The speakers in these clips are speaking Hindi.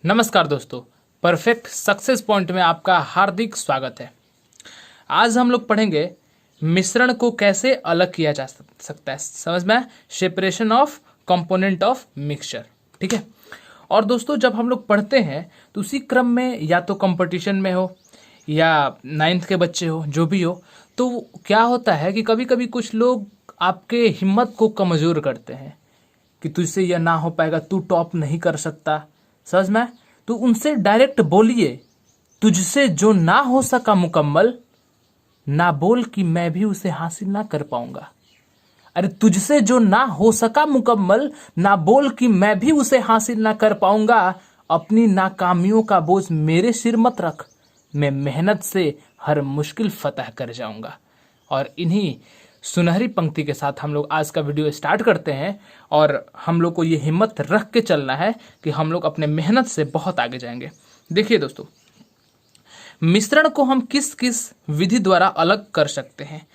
नमस्कार दोस्तों, परफेक्ट सक्सेस पॉइंट में आपका हार्दिक स्वागत है। आज हम लोग पढ़ेंगे मिश्रण को कैसे अलग किया जा सकता है। समझ में? Separation of component of mixture. ठीक है। और दोस्तों, जब हम लोग पढ़ते हैं तो उसी क्रम में या तो कंपटीशन में हो या नाइन्थ के बच्चे हो, जो भी हो, तो क्या होता है कि कभी कभी कुछ लोग आपके हिम्मत को कमज़ोर करते हैं कि तुझसे यह ना हो पाएगा, तू टॉप नहीं कर सकता। समझ में? तो उनसे डायरेक्ट बोलिए, तुझसे जो ना हो सका मुकम्मल, ना बोल कि मैं भी उसे हासिल ना कर पाऊंगा। अरे तुझसे जो ना हो सका मुकम्मल, ना बोल कि मैं भी उसे हासिल ना कर पाऊंगा। अपनी नाकामियों का बोझ मेरे सिर मत रख, मैं मेहनत से हर मुश्किल फतह कर जाऊंगा। और इन्हीं सुनहरी पंक्ति के साथ हम लोग आज का वीडियो स्टार्ट करते हैं। और हम लोग को ये हिम्मत रख के चलना है कि हम लोग अपने मेहनत से बहुत आगे जाएंगे। देखिए दोस्तों, मिश्रण को हम किस किस विधि द्वारा अलग कर सकते हैं।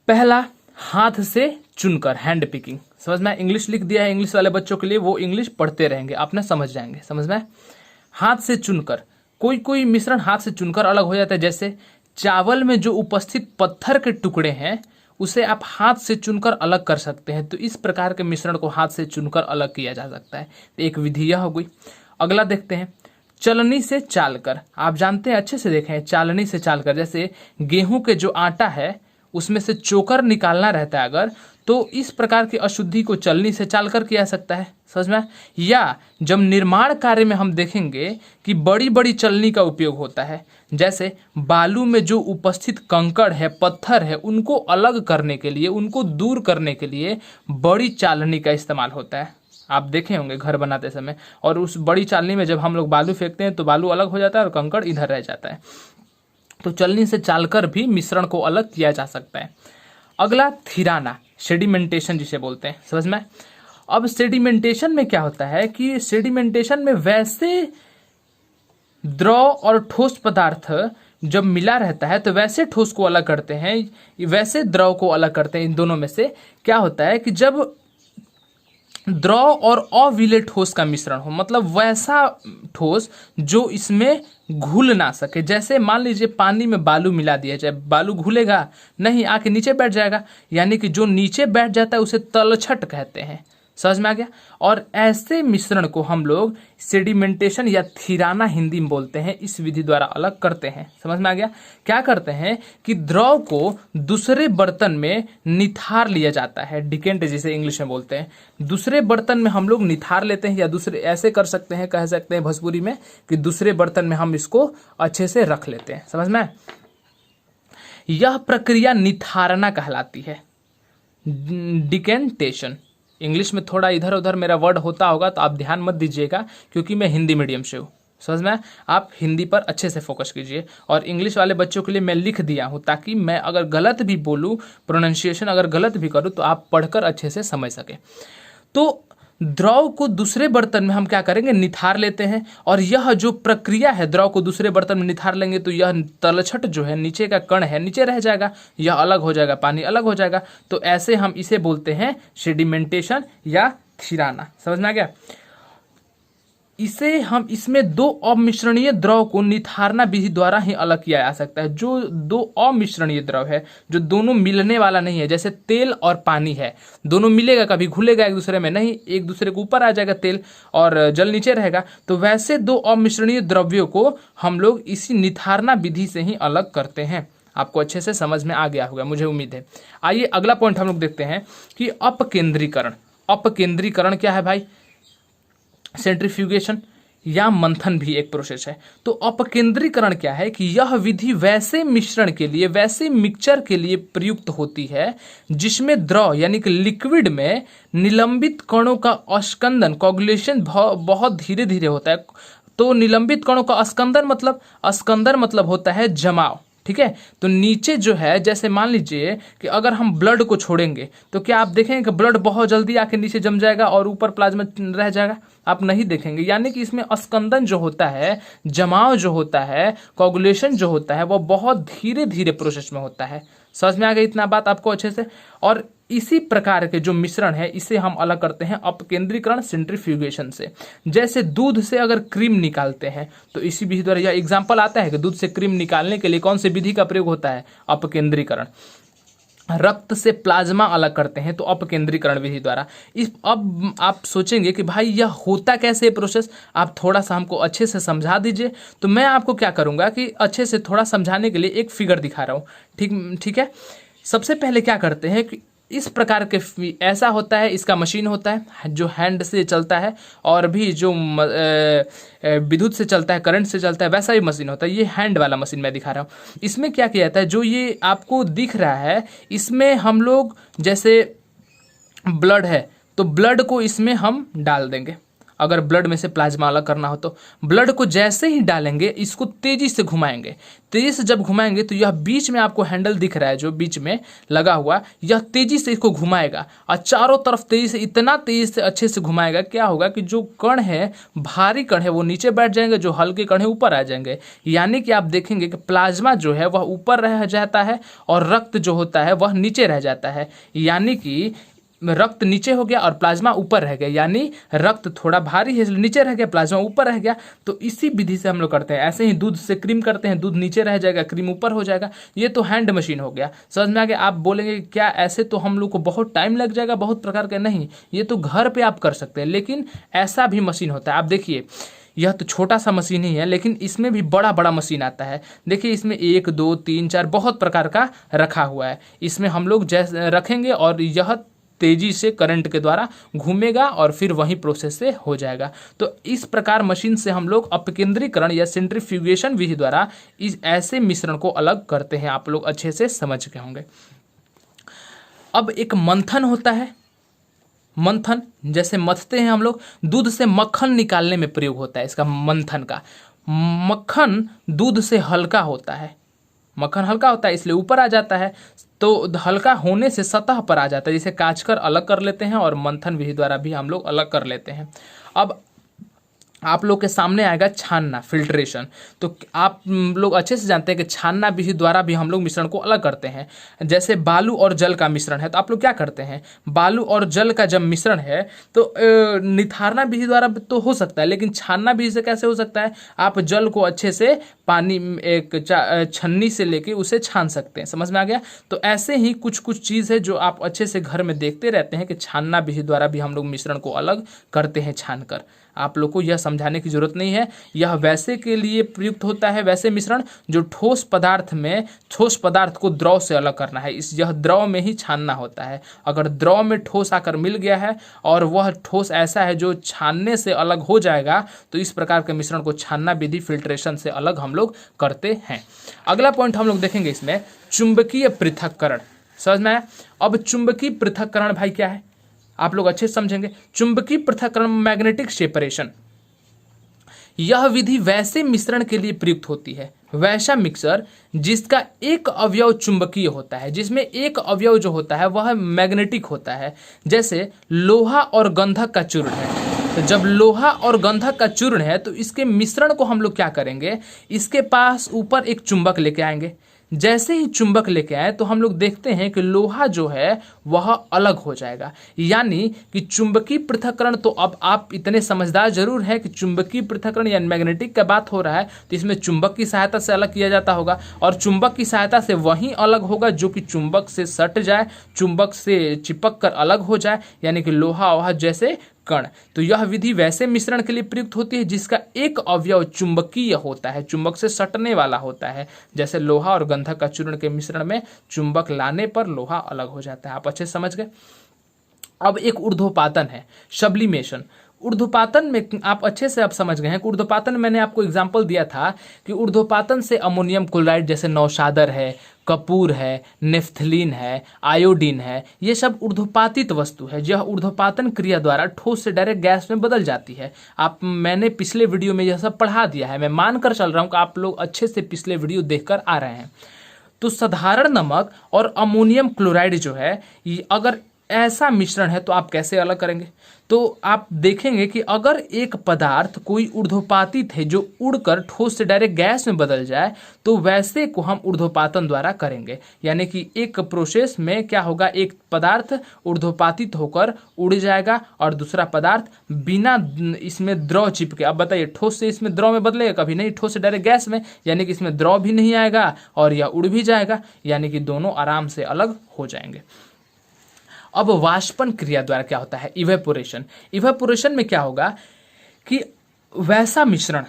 पहला, हाथ से चुनकर, हैंड पिकिंग। समझ में? इंग्लिश लिख दिया है इंग्लिश वाले बच्चों के लिए, वो इंग्लिश पढ़ते रहेंगे, आपने समझ जाएंगे। समझ में? हाथ से चुनकर, कोई कोई मिश्रण हाथ से चुनकर अलग हो जाता है। जैसे चावल में जो उपस्थित पत्थर के टुकड़े हैं उसे आप हाथ से चुनकर अलग कर सकते हैं। तो इस प्रकार के मिश्रण को हाथ से चुनकर अलग किया जा सकता है। एक विधि यह हो गई। अगला देखते हैं, चलनी से चालकर। आप जानते हैं, अच्छे से देखें, चालनी से चालकर। जैसे गेहूं के जो आटा है उसमें से चोकर निकालना रहता है अगर, तो इस प्रकार की अशुद्धि को चलनी से चालकर किया जा सकता है। समझ में? या जब निर्माण कार्य में हम देखेंगे कि बड़ी बड़ी चलनी का उपयोग होता है। जैसे बालू में जो उपस्थित कंकड़ है, पत्थर है, उनको अलग करने के लिए, उनको दूर करने के लिए बड़ी चालनी का इस्तेमाल होता है। आप देखे होंगे घर बनाते समय। और उस बड़ी चालनी में जब हम लोग बालू फेंकते हैं तो बालू अलग हो जाता है और कंकड़ इधर रह जाता है। तो चलनी से चालकर भी मिश्रण को अलग किया जा सकता है। अगला, थिराना, सेडिमेंटेशन जिसे बोलते हैं। समझ में? अब सेडिमेंटेशन में क्या होता है कि सेडिमेंटेशन में वैसे द्रव और ठोस पदार्थ जब मिला रहता है तो वैसे ठोस को अलग करते हैं, वैसे द्रव को अलग करते हैं। इन दोनों में से क्या होता है कि जब द्रव और अविलेय ठोस का मिश्रण हो, मतलब वैसा ठोस जो इसमें घुल ना सके। जैसे मान लीजिए पानी में बालू मिला दिया जाए, बालू घुलेगा नहीं, आके नीचे बैठ जाएगा। यानी कि जो नीचे बैठ जाता है उसे तलछट कहते हैं। समझ में आ गया? और ऐसे मिश्रण को हम लोग सेडिमेंटेशन या थिराना हिंदी में बोलते हैं, इस विधि द्वारा अलग करते हैं। समझ में आ गया? क्या करते हैं कि द्रव को दूसरे बर्तन में निथार लिया जाता है, डिकेंट जिसे इंग्लिश में बोलते हैं। दूसरे बर्तन में हम लोग निथार लेते हैं, या दूसरे ऐसे कर सकते हैं, कह सकते हैं भोजपुरी में कि दूसरे बर्तन में हम इसको अच्छे से रख लेते हैं। समझ में? यह प्रक्रिया निथारना कहलाती है, डिकेंटेशन। इंग्लिश में थोड़ा इधर उधर मेरा वर्ड होता होगा तो आप ध्यान मत दीजिएगा, क्योंकि मैं हिंदी मीडियम से हूँ। समझ में? आप हिंदी पर अच्छे से फोकस कीजिए। और इंग्लिश वाले बच्चों के लिए मैं लिख दिया हूँ ताकि मैं अगर गलत भी बोलूँ, प्रोनाउंसिएशन अगर गलत भी करूँ, तो आप पढ़कर अच्छे से समझ सके। तो द्रव को दूसरे बर्तन में हम क्या करेंगे, निथार लेते हैं। और यह जो प्रक्रिया है, द्रव को दूसरे बर्तन में निथार लेंगे तो यह तलछट जो है, नीचे का कण है, नीचे रह जाएगा, यह अलग हो जाएगा, पानी अलग हो जाएगा। तो ऐसे हम इसे बोलते हैं सेडिमेंटेशन या थिराना। समझ में आ गया? इसे हम, इसमें दो अमिश्रणीय द्रव को निथारना विधि द्वारा ही अलग किया जा सकता है। जो दो अमिश्रणीय द्रव है, जो दोनों मिलने वाला नहीं है, जैसे तेल और पानी है, दोनों मिलेगा कभी घुलेगा एक दूसरे में नहीं, एक दूसरे के ऊपर आ जाएगा तेल और जल नीचे रहेगा। तो वैसे दो अमिश्रणीय द्रव्यों को हम लोग इसी निथारना विधि से ही अलग करते हैं। आपको अच्छे से समझ में आ गया होगा, मुझे उम्मीद है। आइए अगला पॉइंट हम लोग देखते हैं कि अपकेंद्रीकरण। अपकेंद्रीकरण क्या है भाई? सेंट्रीफ्यूगेशन या मंथन भी एक प्रोसेस है। तो अपकेंद्रीकरण क्या है कि यह विधि वैसे मिश्रण के लिए, वैसे मिक्सचर के लिए प्रयुक्त होती है जिसमें द्रव यानी कि लिक्विड में निलंबित कणों का अस्कंदन, कोगुलेशन बहुत धीरे धीरे होता है। तो निलंबित कणों का अस्कंदन मतलब होता है जमाव। ठीक है? तो नीचे जो है, जैसे मान लीजिए कि अगर हम ब्लड को छोड़ेंगे तो क्या आप देखेंगे कि ब्लड बहुत जल्दी आके नीचे जम जाएगा और ऊपर प्लाज्मा रह जाएगा? आप नहीं देखेंगे। यानी कि इसमें अस्कंदन जो होता है, जमाव जो होता है, कोगुलेशन जो होता है, वो बहुत धीरे धीरे प्रोसेस में होता है। समझ में आ गई इतना बात आपको अच्छे से। और इसी प्रकार के जो मिश्रण है इसे हम अलग करते हैं अपकेंद्रीकरण सेंट्रीफ्यूगेशन से। जैसे दूध से अगर क्रीम निकालते हैं तो इसी विधि द्वारा, यह एग्जाम्पल आता है कि दूध से क्रीम निकालने के लिए कौन सी विधि का प्रयोग होता है, अपकेंद्रीकरण। रक्त से प्लाज्मा अलग करते हैं तो अपकेंद्रीकरण विधि द्वारा। इस अब आप सोचेंगे कि भाई यह होता कैसे प्रोसेस, आप थोड़ा सा हमको अच्छे से समझा दीजिए। तो मैं आपको क्या करूंगा कि अच्छे से थोड़ा समझाने के लिए एक फिगर दिखा रहा हूँ, ठीक है। सबसे पहले क्या करते हैं कि इस प्रकार के ऐसा होता है, इसका मशीन होता है जो हैंड से चलता है, और भी जो विद्युत से चलता है, करंट से चलता है, वैसा ही मशीन होता है। ये हैंड वाला मशीन मैं दिखा रहा हूँ। इसमें क्या किया जाता है, जो ये आपको दिख रहा है इसमें हम लोग जैसे ब्लड है तो ब्लड को इसमें हम डाल देंगे। अगर ब्लड में से प्लाज्मा अलग करना हो तो ब्लड को जैसे ही डालेंगे इसको तेजी से घुमाएंगे। तेजी से जब घुमाएंगे तो यह बीच में आपको हैंडल दिख रहा है जो बीच में लगा हुआ, यह तेजी से इसको घुमाएगा और चारों तरफ तेजी से, इतना तेजी से अच्छे से घुमाएगा। क्या होगा कि जो कण है, भारी कण है, वो नीचे बैठ जाएंगे, जो हल्के कण है ऊपर आ जाएंगे। यानी कि आप देखेंगे कि प्लाज्मा जो है वह ऊपर रह जाता है और रक्त जो होता है वह नीचे रह जाता है। यानी कि रक्त नीचे हो गया और प्लाज्मा ऊपर रह गया, यानी रक्त थोड़ा भारी है इसलिए नीचे रह गया, प्लाज्मा ऊपर रह गया। तो इसी विधि से हम लोग करते हैं। ऐसे ही दूध से क्रीम करते हैं, दूध नीचे रह जाएगा, क्रीम ऊपर हो जाएगा। ये तो हैंड मशीन हो गया, समझ में आ गया। आप बोलेंगे क्या ऐसे तो हम लोग को बहुत टाइम लग जाएगा, बहुत प्रकार के, नहीं, ये तो घर पे आप कर सकते हैं, लेकिन ऐसा भी मशीन होता है। आप देखिए यह तो छोटा सा मशीन ही है, लेकिन इसमें भी बड़ा बड़ा मशीन आता है। देखिए इसमें 1 2 3 4 बहुत प्रकार का रखा हुआ है। इसमें हम लोग जैसे रखेंगे और यह तेजी से करंट के द्वारा घूमेगा और फिर वही प्रोसेस से हो जाएगा। तो इस प्रकार मशीन से हम लोग अपकेंद्रीकरण या सेंट्रीफ्यूगेशन विधि द्वारा इस ऐसे मिश्रण को अलग करते हैं। आप लोग अच्छे से समझ गए होंगे। अब एक मंथन होता है। मंथन जैसे मथते हैं हम लोग, दूध से मक्खन निकालने में प्रयोग होता है इसका मंथन का। मक्खन दूध से हल्का होता है, मक्खन हल्का होता है इसलिए ऊपर आ जाता है। तो हल्का होने से सतह पर आ जाता है, जिसे काचकर अलग कर लेते हैं और मंथन विधि द्वारा भी हम लोग अलग कर लेते हैं। अब आप लोग के सामने आएगा छानना, फिल्ट्रेशन। तो आप लोग अच्छे से जानते हैं कि छानना विधि द्वारा भी हम लोग मिश्रण को अलग करते हैं। जैसे बालू और जल का मिश्रण है तो आप लोग क्या करते हैं, बालू और जल का जब मिश्रण है तो निथारना विधि द्वारा तो हो सकता है, लेकिन छानना विधि से कैसे हो सकता है। आप जल को अच्छे से पानी एक छन्नी से लेके उसे छान सकते हैं, समझ में आ गया। तो ऐसे ही कुछ कुछ चीज़ है जो आप अच्छे से घर में देखते रहते हैं कि छानना विधि द्वारा भी हम लोग मिश्रण को अलग करते हैं छान कर। आप लोग को यह समझाने की जरूरत नहीं है। यह वैसे के लिए प्रयुक्त होता है, वैसे मिश्रण जो ठोस पदार्थ में, ठोस पदार्थ को द्रव से अलग करना है, इस यह द्रव में ही छानना होता है। अगर द्रव में ठोस आकर मिल गया है और वह ठोस ऐसा है जो छानने से अलग हो जाएगा, तो इस प्रकार के मिश्रण को छानना विधि, फिल्ट्रेशन से अलग हम लोग करते हैं। अगला पॉइंट हम लोग देखेंगे इसमें चुंबकीय पृथक्करण। समझ में आया। अब चुंबकीय पृथक्करण भाई क्या है, आप लोग अच्छे से समझेंगे। चुंबकीय पृथक्करण, मैग्नेटिक सेपरेशन, यह विधि वैसे मिश्रण के लिए प्रयुक्त होती है, वैसा मिक्सर जिसका एक अवयव चुंबकीय होता है, जिसमें एक अवयव जो होता है वह मैग्नेटिक होता है। जैसे लोहा और गंधक का चूर्ण है, तो जब लोहा और गंधक का चूर्ण है तो इसके मिश्रण को हम लोग क्या करेंगे, इसके पास ऊपर एक चुंबक लेके आएंगे। जैसे ही चुंबक लेके आए तो हम लोग देखते हैं कि लोहा जो है वह अलग हो जाएगा। यानी कि चुंबकीय पृथक्करण, तो अब आप इतने समझदार जरूर है कि चुंबकीय पृथक्करण या मैग्नेटिक का बात हो रहा है तो इसमें चुंबक की सहायता से अलग किया जाता होगा, और चुंबक की सहायता से वही अलग होगा जो कि चुंबक से सट जाए, चुंबक से चिपक कर अलग हो जाए, यानी कि लोहा वहा जैसे कण। तो यह विधि वैसे मिश्रण के लिए प्रयुक्त होती है जिसका एक अवयव चुंबकीय होता है, चुंबक से सटने वाला होता है। जैसे लोहा और गंधक का चूर्ण के मिश्रण में चुंबक लाने पर लोहा अलग हो जाता है। आप अच्छे समझ गए। अब एक ऊर्ध्वपातन है, सब्लिमेशन। ऊर्ध्वपातन में आप अच्छे से आप समझ गए हैं कि ऊर्ध्वपातन, मैंने आपको एग्जाम्पल दिया था कि ऊर्ध्वपातन से अमोनियम क्लोराइड जैसे नौशादर है, कपूर है, नेफ्थलीन है, आयोडीन है, ये सब ऊर्ध्वपातित वस्तु है। यह ऊर्ध्वपातन क्रिया द्वारा ठोस से डायरेक्ट गैस में बदल जाती है। मैंने पिछले वीडियो में यह सब पढ़ा दिया है, मैं मानकर चल रहा हूँ कि आप लोग अच्छे से पिछले वीडियो देखकर आ रहे हैं। तो साधारण नमक और अमोनियम क्लोराइड जो है, अगर ऐसा मिश्रण है तो आप कैसे अलग करेंगे? तो आप देखेंगे कि अगर एक पदार्थ कोई ऊर्ध्वपातित है जो उड़कर ठोस से डायरेक्ट गैस में बदल जाए तो वैसे को हम ऊर्ध्वपातन द्वारा करेंगे। यानी कि एक प्रोसेस में क्या होगा, एक पदार्थ ऊर्ध्वपातित होकर उड़ जाएगा और दूसरा पदार्थ बिना इसमें द्रव चिपके, अब बताइए ठोस से इसमें द्रव में बदलेगा? कभी नहीं, ठोस से डायरेक्ट गैस में, यानी कि इसमें द्रव भी नहीं आएगा और यह उड़ भी जाएगा, यानी कि दोनों आराम से अलग हो जाएंगे। अब वाष्पन क्रिया द्वारा क्या होता है? इवेपोरेशन। इवेपोरेशन में क्या होगा कि वैसा मिश्रण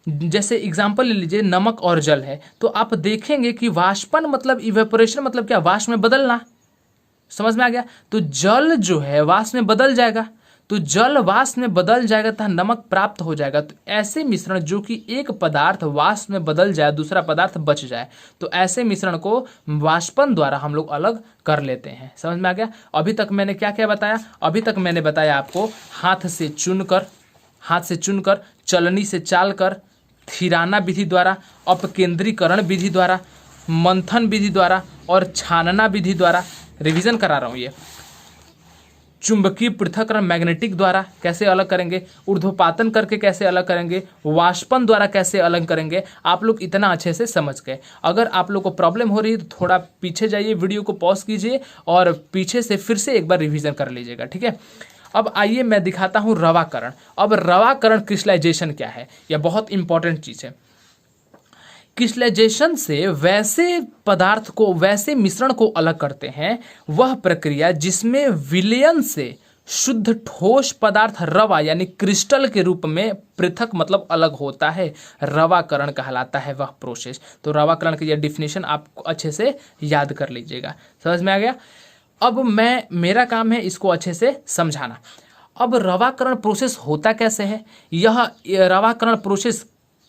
जैसे एग्जांपल ले लीजिए नमक और जल है, तो आप देखेंगे कि वाष्पन मतलब इवेपोरेशन मतलब क्या? वाष्प में बदलना। समझ में आ गया? तो जल जो है वाष्प में बदल जाएगा, तो जल वाष्प में बदल जाएगा तथा नमक प्राप्त हो जाएगा। तो ऐसे मिश्रण जो कि एक पदार्थ वाष्प में बदल जाए, दूसरा पदार्थ बच जाए, तो ऐसे मिश्रण को वाष्पन द्वारा हम लोग अलग कर लेते हैं। समझ में आ गया? अभी तक मैंने क्या क्या बताया? अभी तक मैंने बताया आपको हाथ से चुनकर, चलनी से चाल कर, थिराना विधि द्वारा, अपकेंद्रीकरण विधि द्वारा, मंथन विधि द्वारा और छानना विधि द्वारा। रिवीजन करा रहा हूं ये। चुंबकीय पृथक्करण मैग्नेटिक द्वारा कैसे अलग करेंगे, ऊर्ध्वपातन करके कैसे अलग करेंगे, वाष्पन द्वारा कैसे अलग करेंगे, आप लोग इतना अच्छे से समझ गए। अगर आप लोग को प्रॉब्लम हो रही है तो थोड़ा पीछे जाइए, वीडियो को पॉज कीजिए और पीछे से फिर से एक बार रिवीजन कर लीजिएगा, ठीक है। अब आइए मैं दिखाता हूं रवाकरण। अब रवाकरण क्रिस्टलाइजेशन क्या है, यह बहुत इंपॉर्टेंट चीज है। क्रिस्टलाइजेशन से वैसे पदार्थ को, वैसे मिश्रण को अलग करते हैं, वह प्रक्रिया जिसमें विलयन से शुद्ध ठोस पदार्थ रवा यानी क्रिस्टल के रूप में पृथक मतलब अलग होता है, रवाकरण कहलाता है वह प्रोसेस। तो रवाकरण की यह डिफिनेशन आप अच्छे से याद कर लीजिएगा। समझ में आ गया? अब मेरा काम है इसको अच्छे से समझाना। अब रवाकरण प्रोसेस होता कैसे है? यह रवाकरण प्रोसेस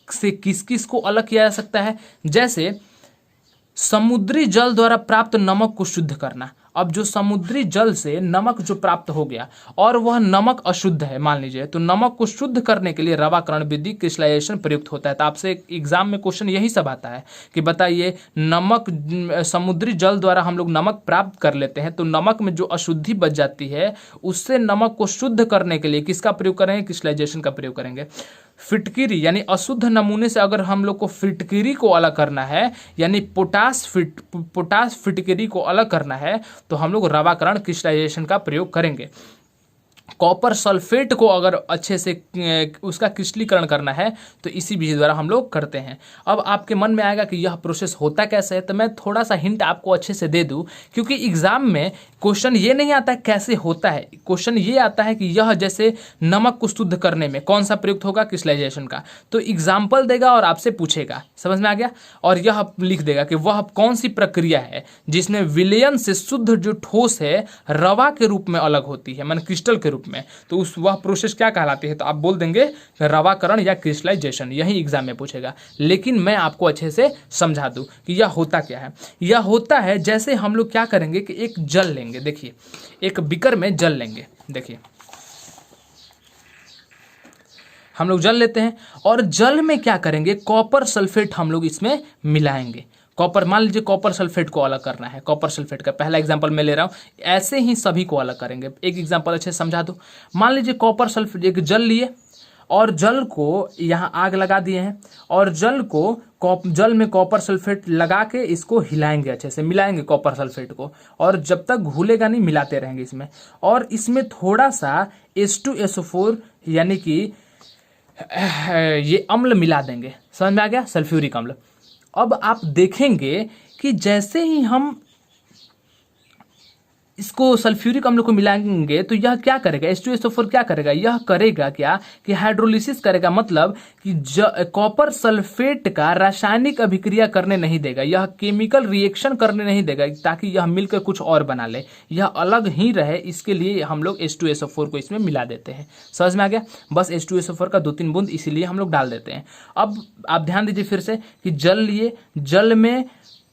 से किस किस को अलग किया जा सकता है? जैसे समुद्री जल द्वारा प्राप्त नमक को शुद्ध करना। अब जो समुद्री जल से नमक जो प्राप्त हो गया और वह नमक अशुद्ध है मान लीजिए, तो नमक को शुद्ध करने के लिए रवाकरण विधि क्रिस्टलाइजेशन प्रयुक्त होता है। तो आपसे एग्जाम में क्वेश्चन यही सब आता है कि बताइए नमक, समुद्री जल द्वारा हम लोग नमक प्राप्त कर लेते हैं, तो नमक में जो अशुद्धि बच जाती है उससे नमक को शुद्ध करने के लिए किसका प्रयोग करेंगे? क्रिस्टलाइजेशन का प्रयोग करेंगे। फिटकिरी यानी अशुद्ध नमूने से अगर हम लोग को फिटकिरी को अलग करना है, यानी पोटास फिटकिरी को अलग करना है, तो हम लोग रवाकरण क्रिस्टलाइजेशन का प्रयोग करेंगे। कॉपर सल्फेट को अगर अच्छे से उसका क्रिस्टलीकरण करना है तो इसी विधि द्वारा हम लोग करते हैं। अब आपके मन में आएगा कि यह प्रोसेस होता कैसे है, तो मैं थोड़ा सा हिंट आपको अच्छे से दे दूं, क्योंकि एग्जाम में क्वेश्चन ये नहीं आता है कैसे होता है, क्वेश्चन ये आता है कि यह जैसे नमक को शुद्ध करने में कौन सा प्रयुक्त होगा? क्रिस्टलाइजेशन का। तो एग्जाम्पल देगा और आपसे पूछेगा, समझ में आ गया? और यह लिख देगा कि वह कौन सी प्रक्रिया है जिसमें विलयन से शुद्ध जो ठोस है रवा के रूप में अलग होती है, माने क्रिस्टल के रूप में, तो उस वह प्रोसेस क्या कहलाती है? तो आप बोल देंगे रवाकरण या क्रिस्टलाइजेशन, यही एग्जाम में पूछेगा। लेकिन मैं आपको अच्छे से समझा दूं कि यह होता क्या है। यह होता है जैसे हम लोग क्या करेंगे कि एक जल लेंगे, देखिए एक बीकर में जल लेंगे, देखिए हम लोग जल लेते हैं और जल में क्या करेंगे? कॉपर सल्फेट हम लोग इसमें मिलाएंगे। कॉपर, मान लीजिए कॉपर सल्फेट को अलग करना है, कॉपर सल्फेट का पहला एग्जांपल मैं ले रहा हूं, ऐसे ही सभी को अलग करेंगे। एक एग्जांपल अच्छे से समझा दो। मान लीजिए कॉपर सल्फेट, एक जल लिए और जल को यहां आग लगा दिए हैं और जल में कॉपर सल्फेट लगा के इसको हिलाएंगे, अच्छे से मिलाएंगे कॉपर सल्फेट को, और जब तक घुलेगा नहीं मिलाते रहेंगे इसमें। और इसमें थोड़ा सा H2SO4 यानी कि ये अम्ल मिला देंगे, समझ में आ गया? सल्फ्यूरिक अम्ल। अब आप देखेंगे कि जैसे ही हम इसको सल्फ्यूरिक अम्ल को मिलाएंगे तो यह क्या करेगा? H2SO4 क्या करेगा? यह करेगा क्या कि हाइड्रोलिसिस करेगा, मतलब कि कॉपर सल्फेट का रासायनिक अभिक्रिया करने नहीं देगा, यह केमिकल रिएक्शन करने नहीं देगा ताकि यह मिलकर कुछ और बना ले, यह अलग ही रहे। इसके लिए हम लोग H2SO4 को इसमें मिला देते हैं। समझ में आ गया? बस H2SO4 का 2-3 बूंद इसीलिए हम लोग डाल देते हैं। अब आप ध्यान दीजिए फिर से कि जल लिए, जल में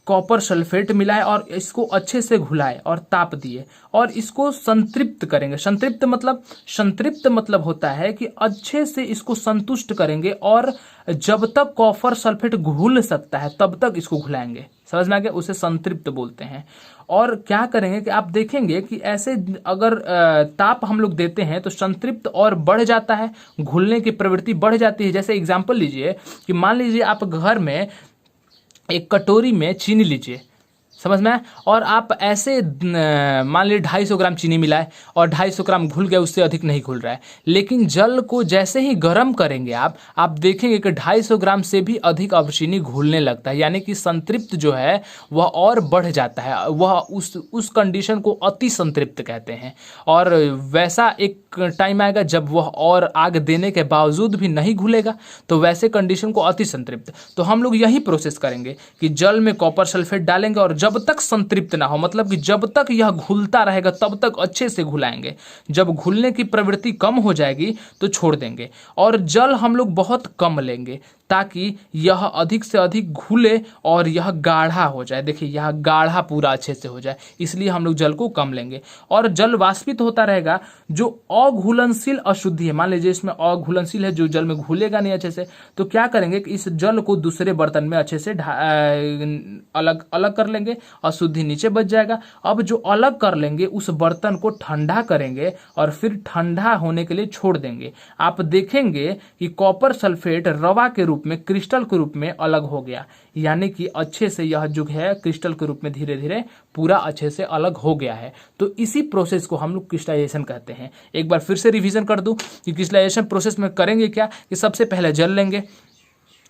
कॉपर सल्फेट मिलाए और इसको अच्छे से घुलाए और ताप दिए और इसको संतृप्त करेंगे। संतृप्त मतलब होता है कि अच्छे से इसको संतुष्ट करेंगे और जब तक कॉपर सल्फेट घुल सकता है तब तक इसको घुलाएंगे। समझ में आ गया? उसे संतृप्त बोलते हैं। और क्या करेंगे कि आप देखेंगे कि ऐसे अगर ताप हम लोग देते हैं तो संतृप्त और बढ़ जाता है, घुलने की प्रवृत्ति बढ़ जाती है। जैसे एग्जाम्पल लीजिए कि मान लीजिए आप घर में एक कटोरी में चीनी लीजिए, समझ में आया? और आप ऐसे मान लीजिए 250 ग्राम चीनी मिलाए और 250 ग्राम घुल गया, उससे अधिक नहीं घुल रहा है। लेकिन जल को जैसे ही गर्म करेंगे आप देखेंगे कि 250 ग्राम से भी अधिक अब चीनी घुलने लगता है, यानी कि संतृप्त जो है वह और बढ़ जाता है। वह उस कंडीशन को अति संतृप्त कहते हैं। और वैसा एक टाइम आएगा जब वह और आग देने के बावजूद भी नहीं घुलेगा, तो वैसे कंडीशन को अति संतृप्त। तो हम लोग यही प्रोसेस करेंगे कि जल में कॉपर सल्फेट डालेंगे और जब तक संतृप्त ना हो, मतलब कि जब तक यह घुलता रहेगा तब तक अच्छे से घुलाएंगे। जब घुलने की प्रवृत्ति कम हो जाएगी तो छोड़ देंगे। और जल हम लोग बहुत कम लेंगे ताकि यह अधिक से अधिक घुले और यह गाढ़ा हो जाए। देखिए यह गाढ़ा पूरा अच्छे से हो जाए, इसलिए हम लोग जल को कम लेंगे। और जल वाष्पित होता रहेगा। जो अघुलनशील अशुद्धि है, मान लीजिए इसमें अघुलनशील है, जो जल में घुलेगा नहीं अच्छे से, तो क्या करेंगे कि इस जल को दूसरे बर्तन में अच्छे से अलग अलग कर लेंगे, अशुद्धि नीचे बच जाएगा। अब जो अलग कर लेंगे उस बर्तन को ठंडा करेंगे और फिर ठंडा होने के लिए छोड़ देंगे। आप देखेंगे कि कॉपर सल्फेट रवा के रूप में, क्रिस्टल के रूप में अलग हो गया, यानी कि अच्छे से यह जो है क्रिस्टल के रूप में धीरे धीरे पूरा अच्छे से अलग हो गया है। तो इसी प्रोसेस को हम लोग क्रिस्टलाइजेशन कहते हैं। एक बार फिर से रिवीजन कर दूं कि क्रिस्टलाइजेशन प्रोसेस में करेंगे क्या कि सबसे पहले जल लेंगे।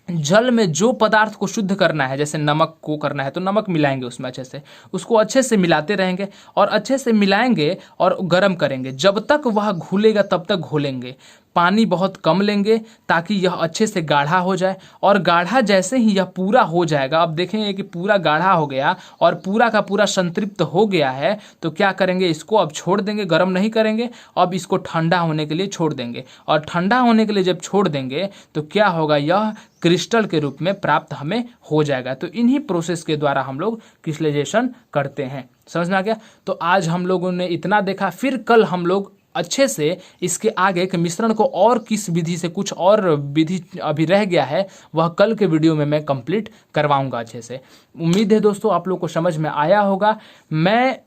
जल में जो पदार्थ को शुद्ध करना है, जैसे नमक को करना है तो नमक मिलाएंगे उसमें अच्छे से, उसको अच्छे से मिलाते रहेंगे और अच्छे से मिलाएंगे और गर्म करेंगे। जब तक वह घुलेगा तब तक घोलेंगे। पानी बहुत कम लेंगे ताकि यह अच्छे से गाढ़ा हो जाए। और गाढ़ा जैसे ही यह पूरा हो जाएगा, अब देखेंगे कि पूरा गाढ़ा हो गया और पूरा का पूरा संतृप्त हो गया है, तो क्या करेंगे, इसको अब छोड़ देंगे, गर्म नहीं करेंगे। अब इसको ठंडा होने के लिए छोड़ देंगे और ठंडा होने के लिए जब छोड़ देंगे तो क्या होगा, यह क्रिस्टल के रूप में प्राप्त हमें हो जाएगा। तो इन्हीं प्रोसेस के द्वारा हम लोग क्रिस्टलाइजेशन करते हैं। समझ में आ गया? तो आज हम लोगों ने इतना देखा, फिर कल हम लोग अच्छे से इसके आगे के मिश्रण को और किस विधि से, कुछ और विधि अभी रह गया है वह कल के वीडियो में मैं कंप्लीट करवाऊंगा अच्छे से। उम्मीद है दोस्तों आप लोग को समझ में आया होगा। मैं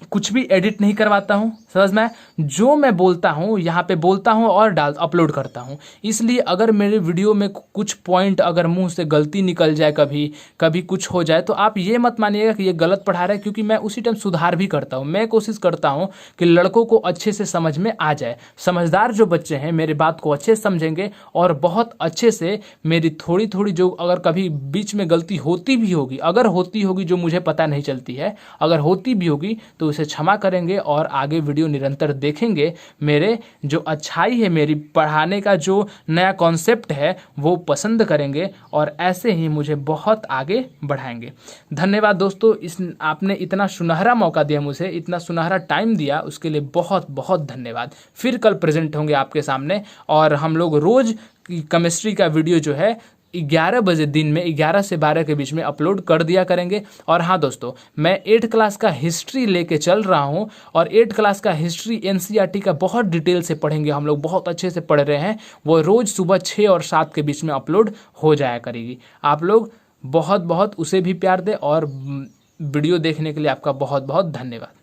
कुछ भी एडिट नहीं करवाता हूँ, समझ में? जो मैं बोलता हूँ यहाँ पे बोलता हूँ और अपलोड करता हूँ। इसलिए अगर मेरे वीडियो में कुछ पॉइंट अगर मुंह से गलती निकल जाए, कभी कुछ हो जाए, तो आप ये मत मानिएगा कि ये गलत पढ़ा रहा है, क्योंकि मैं उसी टाइम सुधार भी करता हूँ। मैं कोशिश करता हूँ कि लड़कों को अच्छे से समझ में आ जाए। समझदार जो बच्चे हैं मेरे बात को अच्छे से समझेंगे और बहुत अच्छे से मेरी थोड़ी थोड़ी जो अगर कभी बीच में गलती होती भी होगी, अगर होती होगी जो मुझे पता नहीं चलती है, अगर होती भी होगी तो उसे क्षमा करेंगे और आगे वीडियो निरंतर देखेंगे। मेरे जो अच्छाई है, मेरी पढ़ाने का जो नया कॉन्सेप्ट है वो पसंद करेंगे और ऐसे ही मुझे बहुत आगे बढ़ाएंगे। धन्यवाद दोस्तों, आपने इतना सुनहरा मौका दिया मुझे, इतना सुनहरा टाइम दिया, उसके लिए बहुत बहुत धन्यवाद। फिर कल प्रेजेंट होंगे आपके सामने और हम लोग रोज केमिस्ट्री का वीडियो जो है 11 बजे दिन में 11 से 12 के बीच में अपलोड कर दिया करेंगे। और हाँ दोस्तों, मैं 8th क्लास का हिस्ट्री लेके चल रहा हूँ और 8th क्लास का हिस्ट्री NCERT का बहुत डिटेल से पढ़ेंगे हम लोग, बहुत अच्छे से पढ़ रहे हैं। वो रोज़ सुबह 6 और 7 के बीच में अपलोड हो जाया करेगी। आप लोग बहुत बहुत उसे भी प्यार दें और वीडियो देखने के लिए आपका बहुत बहुत धन्यवाद।